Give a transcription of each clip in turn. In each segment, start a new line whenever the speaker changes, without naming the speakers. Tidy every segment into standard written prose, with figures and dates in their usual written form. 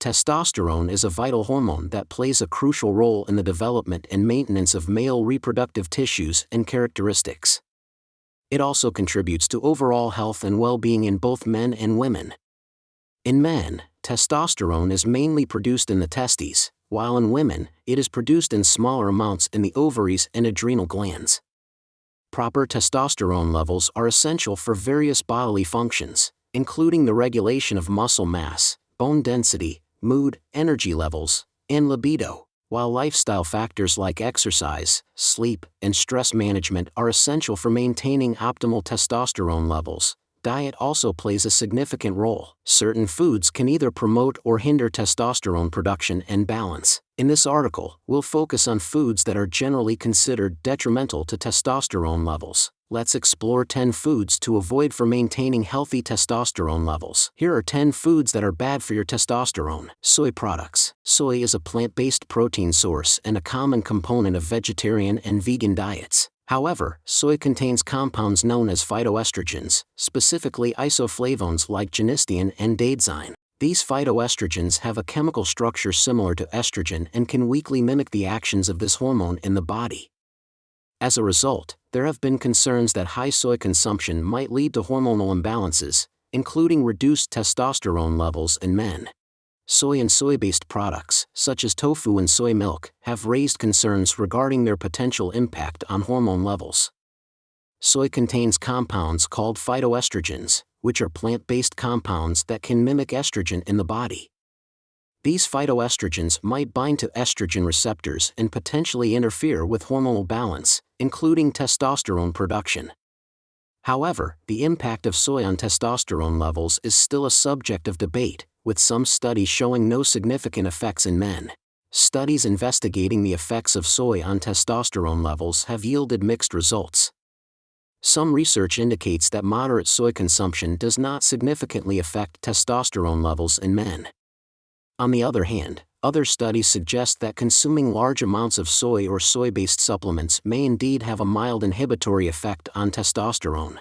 testosterone is a vital hormone that plays a crucial role in the development and maintenance of male reproductive tissues and characteristics. It also contributes to overall health and well-being in both men and women. In men, testosterone is mainly produced in the testes, while in women, it is produced in smaller amounts in the ovaries and adrenal glands. Proper testosterone levels are essential for various bodily functions, including the regulation of muscle mass, bone density, mood, energy levels, and libido, while lifestyle factors like exercise, sleep, and stress management are essential for maintaining optimal testosterone levels. Diet also plays a significant role. Certain foods can either promote or hinder testosterone production and balance. In this article, we'll focus on foods that are generally considered detrimental to testosterone levels. Let's explore 10 foods to avoid for maintaining healthy testosterone levels. Here are 10 foods that are bad for your testosterone. Soy products. Soy is a plant-based protein source and a common component of vegetarian and vegan diets. However, soy contains compounds known as phytoestrogens, specifically isoflavones like genistein and daidzein. These phytoestrogens have a chemical structure similar to estrogen and can weakly mimic the actions of this hormone in the body. As a result, there have been concerns that high soy consumption might lead to hormonal imbalances, including reduced testosterone levels in men. Soy and soy-based products, such as tofu and soy milk, have raised concerns regarding their potential impact on hormone levels. Soy contains compounds called phytoestrogens, which are plant-based compounds that can mimic estrogen in the body. These phytoestrogens might bind to estrogen receptors and potentially interfere with hormonal balance, including testosterone production. However, the impact of soy on testosterone levels is still a subject of debate, with some studies showing no significant effects in men. Studies investigating the effects of soy on testosterone levels have yielded mixed results. Some research indicates that moderate soy consumption does not significantly affect testosterone levels in men. On the other hand, other studies suggest that consuming large amounts of soy or soy-based supplements may indeed have a mild inhibitory effect on testosterone.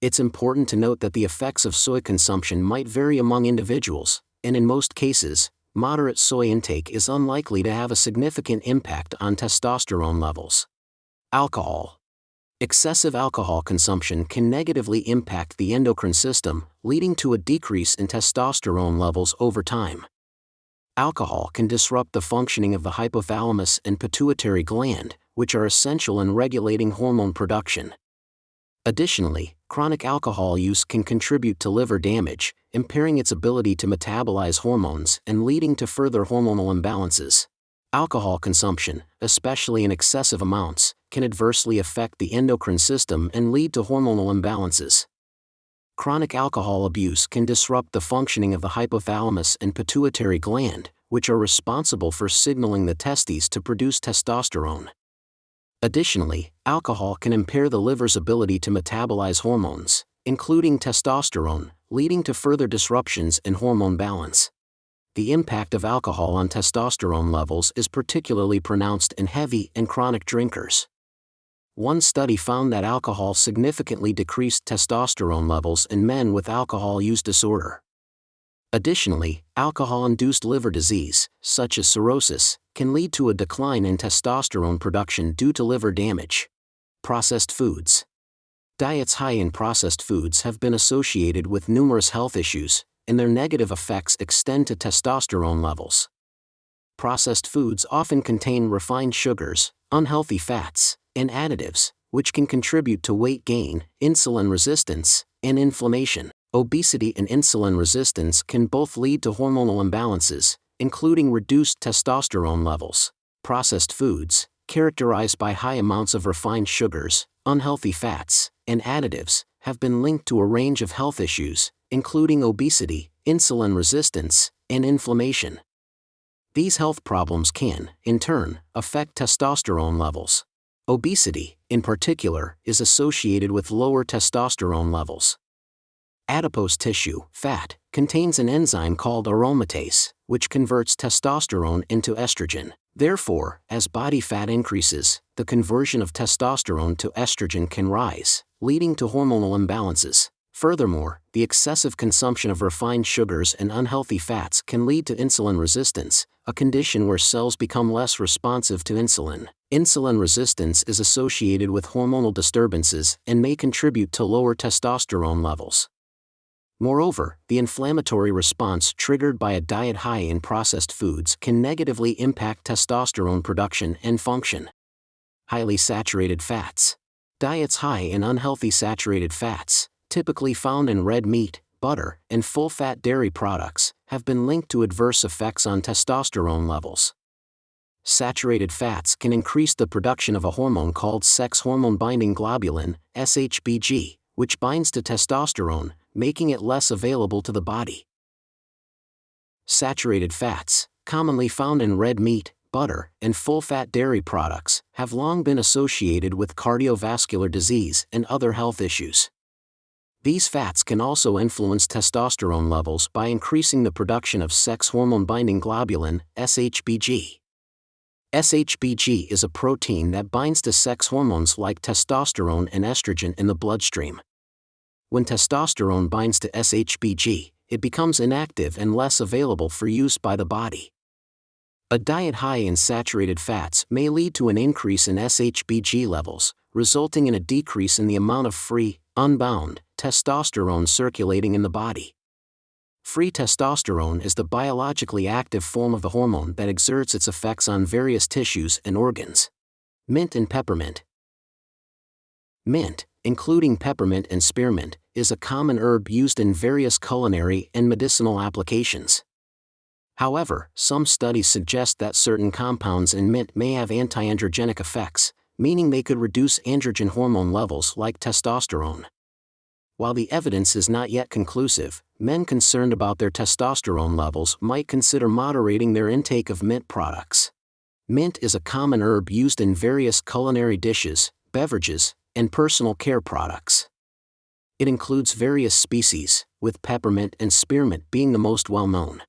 It's important to note that the effects of soy consumption might vary among individuals, and in most cases, moderate soy intake is unlikely to have a significant impact on testosterone levels. Alcohol. Excessive alcohol consumption can negatively impact the endocrine system, leading to a decrease in testosterone levels over time. Alcohol can disrupt the functioning of the hypothalamus and pituitary gland, which are essential in regulating hormone production. Additionally, chronic alcohol use can contribute to liver damage, impairing its ability to metabolize hormones and leading to further hormonal imbalances. Alcohol consumption, especially in excessive amounts, can adversely affect the endocrine system and lead to hormonal imbalances. Chronic alcohol abuse can disrupt the functioning of the hypothalamus and pituitary gland, which are responsible for signaling the testes to produce testosterone. Additionally, alcohol can impair the liver's ability to metabolize hormones, including testosterone, leading to further disruptions in hormone balance. The impact of alcohol on testosterone levels is particularly pronounced in heavy and chronic drinkers. One study found that alcohol significantly decreased testosterone levels in men with alcohol use disorder. Additionally, alcohol-induced liver disease, such as cirrhosis, can lead to a decline in testosterone production due to liver damage. Processed foods. Diets high in processed foods have been associated with numerous health issues, and their negative effects extend to testosterone levels. Processed foods often contain refined sugars, unhealthy fats, and additives, which can contribute to weight gain, insulin resistance, and inflammation. Obesity and insulin resistance can both lead to hormonal imbalances, including reduced testosterone levels. Processed foods, characterized by high amounts of refined sugars, unhealthy fats, and additives, have been linked to a range of health issues, including obesity, insulin resistance, and inflammation. These health problems can, in turn, affect testosterone levels. Obesity, in particular, is associated with lower testosterone levels. Adipose tissue, fat, contains an enzyme called aromatase, which converts testosterone into estrogen. Therefore, as body fat increases, the conversion of testosterone to estrogen can rise, leading to hormonal imbalances. Furthermore, the excessive consumption of refined sugars and unhealthy fats can lead to insulin resistance, a condition where cells become less responsive to insulin. Insulin resistance is associated with hormonal disturbances and may contribute to lower testosterone levels. Moreover, the inflammatory response triggered by a diet high in processed foods can negatively impact testosterone production and function. Highly saturated fats. Diets high in unhealthy saturated fats, typically found in red meat, butter, and full-fat dairy products, have been linked to adverse effects on testosterone levels. Saturated fats can increase the production of a hormone called sex hormone-binding globulin, SHBG, which binds to testosterone, making it less available to the body. Saturated fats, commonly found in red meat, butter, and full-fat dairy products, have long been associated with cardiovascular disease and other health issues. These fats can also influence testosterone levels by increasing the production of sex hormone-binding globulin, SHBG. SHBG is a protein that binds to sex hormones like testosterone and estrogen in the bloodstream. When testosterone binds to SHBG, it becomes inactive and less available for use by the body. A diet high in saturated fats may lead to an increase in SHBG levels, resulting in a decrease in the amount of free, unbound, testosterone circulating in the body. Free testosterone is the biologically active form of the hormone that exerts its effects on various tissues and organs. Mint and peppermint. Mint, including peppermint and spearmint, is a common herb used in various culinary and medicinal applications. However, some studies suggest that certain compounds in mint may have antiandrogenic effects, meaning they could reduce androgen hormone levels like testosterone. While the evidence is not yet conclusive, men concerned about their testosterone levels might consider moderating their intake of mint products. Mint is a common herb used in various culinary dishes, beverages, and personal care products. It includes various species, with peppermint and spearmint being the most well-known.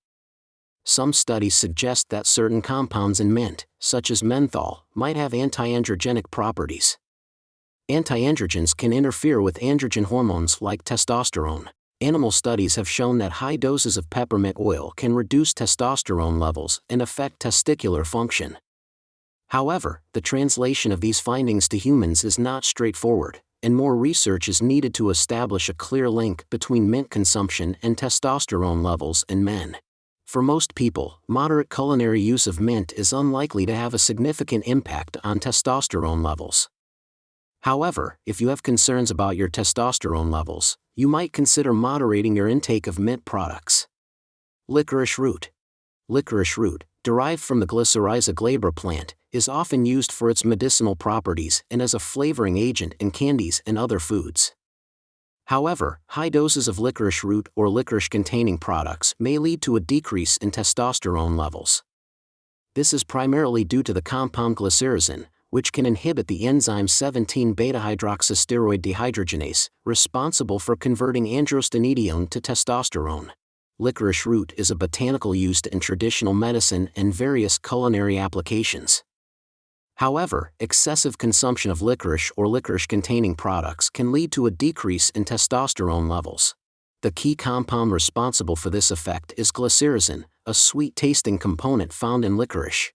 Some studies suggest that certain compounds in mint, such as menthol, might have antiandrogenic properties. Antiandrogens can interfere with androgen hormones like testosterone. Animal studies have shown that high doses of peppermint oil can reduce testosterone levels and affect testicular function. However, the translation of these findings to humans is not straightforward, and more research is needed to establish a clear link between mint consumption and testosterone levels in men. For most people, moderate culinary use of mint is unlikely to have a significant impact on testosterone levels. However, if you have concerns about your testosterone levels, you might consider moderating your intake of mint products. Licorice root. Licorice root, derived from the Glycyrrhiza glabra plant, is often used for its medicinal properties and as a flavoring agent in candies and other foods. However, high doses of licorice root or licorice-containing products may lead to a decrease in testosterone levels. This is primarily due to the compound glycyrrhizin, which can inhibit the enzyme 17-beta-hydroxysteroid dehydrogenase, responsible for converting androstenedione to testosterone. Licorice root is a botanical used in traditional medicine and various culinary applications. However, excessive consumption of licorice or licorice-containing products can lead to a decrease in testosterone levels. The key compound responsible for this effect is glycyrrhizin, a sweet-tasting component found in licorice.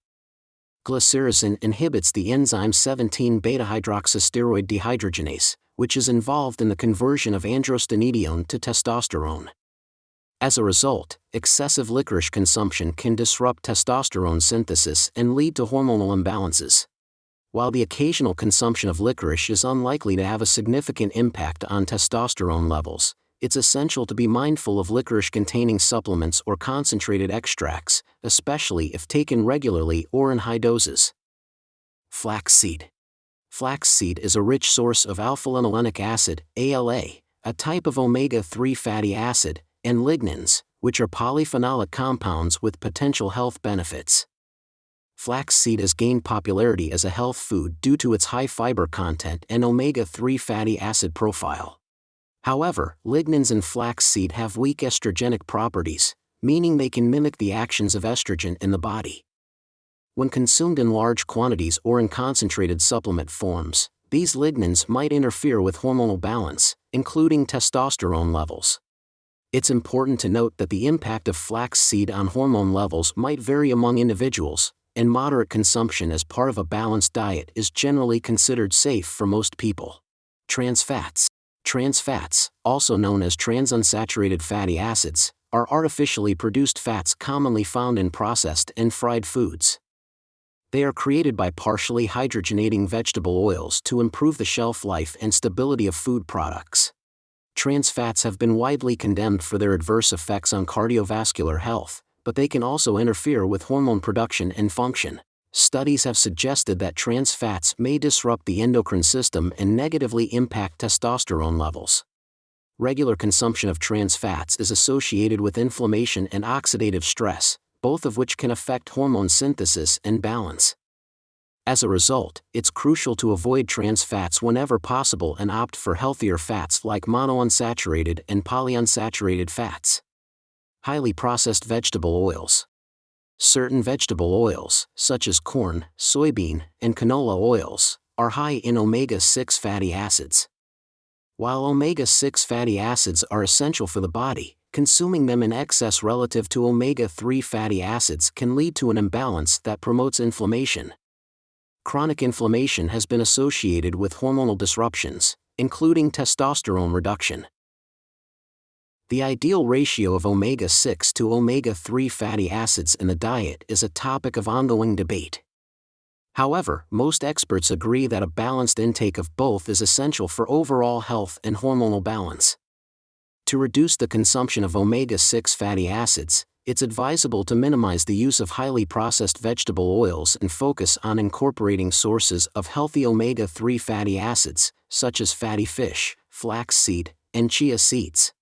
Glycyrrhizin inhibits the enzyme 17-beta-hydroxysteroid dehydrogenase, which is involved in the conversion of androstenedione to testosterone. As a result, excessive licorice consumption can disrupt testosterone synthesis and lead to hormonal imbalances. While the occasional consumption of licorice is unlikely to have a significant impact on testosterone levels, it's essential to be mindful of licorice-containing supplements or concentrated extracts, especially if taken regularly or in high doses. Flaxseed. Flaxseed is a rich source of alpha-linolenic acid, ALA, a type of omega-3 fatty acid, and lignans, which are polyphenolic compounds with potential health benefits. Flaxseed has gained popularity as a health food due to its high fiber content and omega-3 fatty acid profile. However, lignans in flaxseed have weak estrogenic properties, meaning they can mimic the actions of estrogen in the body. When consumed in large quantities or in concentrated supplement forms, These lignins might interfere with hormonal balance, including testosterone levels. It's important to note that the impact of flaxseed on hormone levels might vary among individuals, and moderate consumption as part of a balanced diet is generally considered safe for most people. Trans fats. Trans fats, also known as transunsaturated fatty acids, are artificially produced fats commonly found in processed and fried foods. They are created by partially hydrogenating vegetable oils to improve the shelf life and stability of food products. Trans fats have been widely condemned for their adverse effects on cardiovascular health, but they can also interfere with hormone production and function. Studies have suggested that trans fats may disrupt the endocrine system and negatively impact testosterone levels. Regular consumption of trans fats is associated with inflammation and oxidative stress, both of which can affect hormone synthesis and balance. As a result, it's crucial to avoid trans fats whenever possible and opt for healthier fats like monounsaturated and polyunsaturated fats. Highly processed vegetable oils. Certain vegetable oils, such as corn, soybean, and canola oils, are high in omega-6 fatty acids. While omega-6 fatty acids are essential for the body, consuming them in excess relative to omega-3 fatty acids can lead to an imbalance that promotes inflammation. Chronic inflammation has been associated with hormonal disruptions, including testosterone reduction. The ideal ratio of omega-6 to omega-3 fatty acids in the diet is a topic of ongoing debate. However, most experts agree that a balanced intake of both is essential for overall health and hormonal balance. To reduce the consumption of omega-6 fatty acids, it's advisable to minimize the use of highly processed vegetable oils and focus on incorporating sources of healthy omega-3 fatty acids, such as fatty fish, flaxseed, and chia seeds.